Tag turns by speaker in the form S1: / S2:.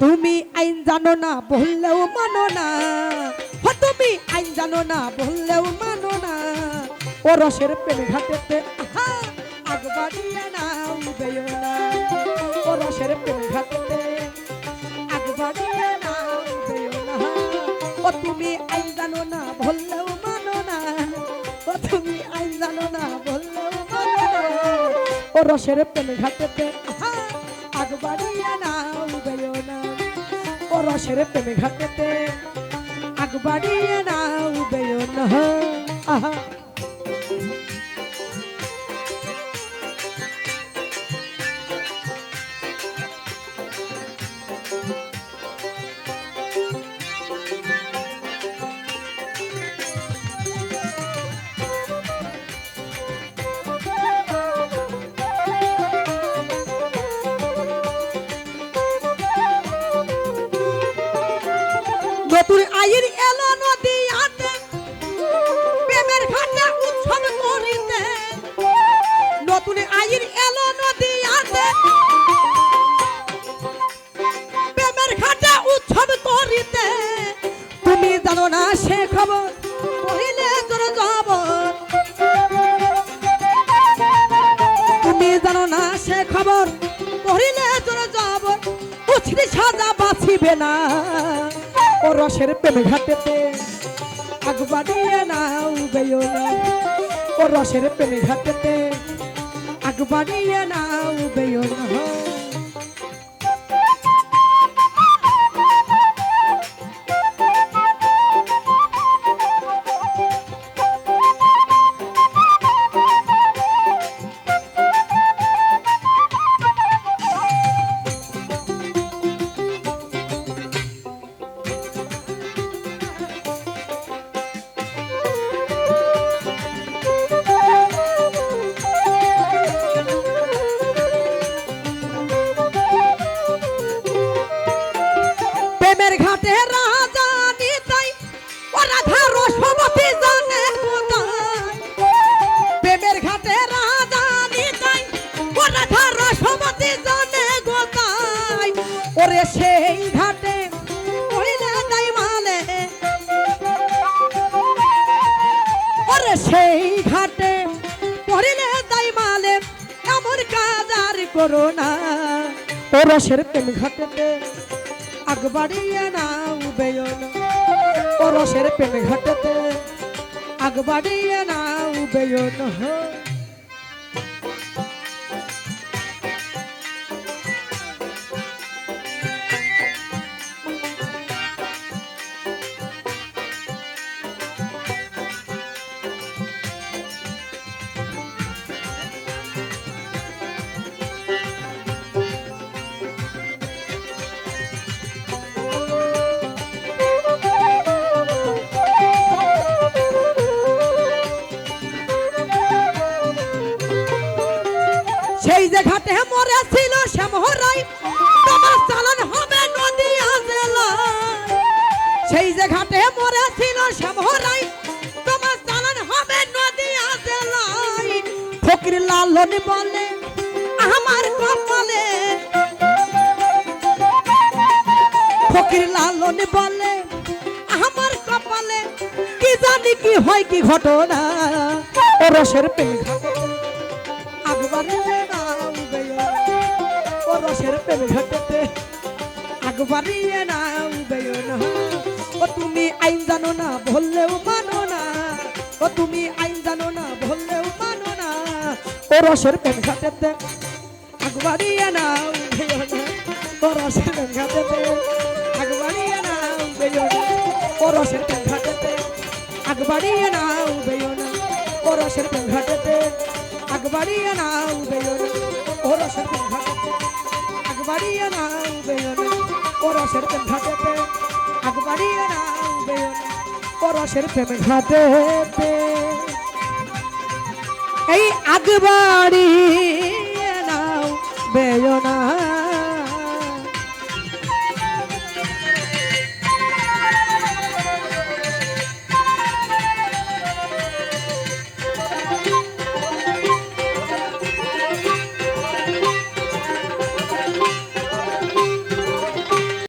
S1: তুমি আইন জানো না বললেও মানো না, ও তুমি আইন জানো না বললেও মানো না। ও রসের প্রেম ঘাটেতে আগ বাড়িয়ে নাও বেও না, ও রসের প্রেম ঘাটেতে আগ বাড়িয়ে নাও বেও না। ও তুমি আইন জানো না বললেও মানো না, ও তুমি আইন জানো না বললেও মানো না। ও রসের প্রেম ঘাটেতে আগ বাড়িয়ে নাও বেও না, ও রসের প্রেম ঘাটেতে আগ বাড়িয়ে নাও বেও না। আহা নতুন আইন এলো নদী আতে প্রেমের ঘাটে উৎসব করিতে, নতুন আইন এলো নদী আতে প্রেমের ঘাটে উৎসব করিতে। তুমি জানো না সে খবর কহিলে তোর যাব, তুমি জানো না সে খবর কহিলে তোর যাব। উছরি সাজা বাঁচিবে না, ও রসের প্রেম ঘাটেতে আগ বাড়িয়ে নাও বেও না, ও রসের প্রেম ঘাটেতে আগ বাড়িয়ে নাও বেও না। প্রেমের ঘাটে রাজা নিতাই ও রাধা রসমতি জানে কোথায়, প্রেমের ঘাটে রাজা নিতাই ও রাধা রসমতি জানে কোথায়। ওরে সেই ঘাটে কইলে দাই মালে, ওরে সেই ঘাটে কইলে দাই মালে। এমন কাজ আর করো না, ও রসের প্রেম ঘাটেতে আগ বাড়িয়ে নাও বেও না, ও রসের প্রেম ঘাটেতে আগ বাড়িয়ে নাও বেও না। সেই যে ঘাটে মরেছিল শ্যামহরাই তোমার চালান হবে নদিয়া জেলায়, সেই যে ঘাটে মরেছিল শ্যামহরাই তোমার চালান হবে নদিয়া জেলায়। ফকির লালন বলে আমার কপালে, ফকির লালন বলে আমার কপালে কি জানি কি হয় কি ঘটনা। ও রসের প্রেম আগ বাড়িয়ে নাও বেও না, ও রসের প্রেম ঘাটেতে আগ বাড়িয়ে নাও বেও না। ও তুমি আইন জানো না বললেও মানো না, ও তুমি আইন জানো না বললেও মানো না। ও রসের প্রেম ঘাটেতে আগ বাড়িয়ে নাও বেও না, ও রসের প্রেম ঘাটেতে আগ বাড়িয়ে নাও বেও না, ও রসের প্রেম ঘাটেতে আগ বাড়িয়ে নাও বেও না, ও রসের প্রেম ঘাটেতে আগ বাড়িয়ে নাও বেও না, ও রসের প্রেম ঘাটেতে আগ বাড়িয়ে নাও বেও না, ও রসের প্রেম ঘাটেতে আগ বাড়িয়ে নাও বেও না, ও রসের প্রেম ঘাটেতে এই আগ বাড়িয়ে নাও বেও না।